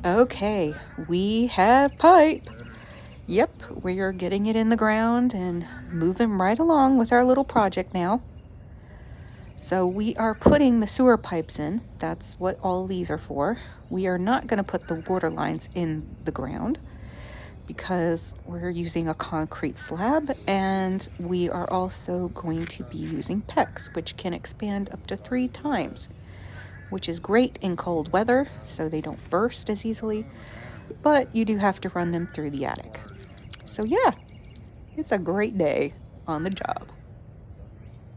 Okay, we have pipe. Yep, we are getting it in the ground and moving right along with our little project now. So we are putting the sewer pipes in. That's what all these are for. We are not going to put the water lines in the ground because we're using a concrete slab, and we are also going to be using PEX, which can expand up to 3 times, which is great in cold weather so they don't burst as easily, but you do have to run them through the attic. So yeah, it's a great day on the job.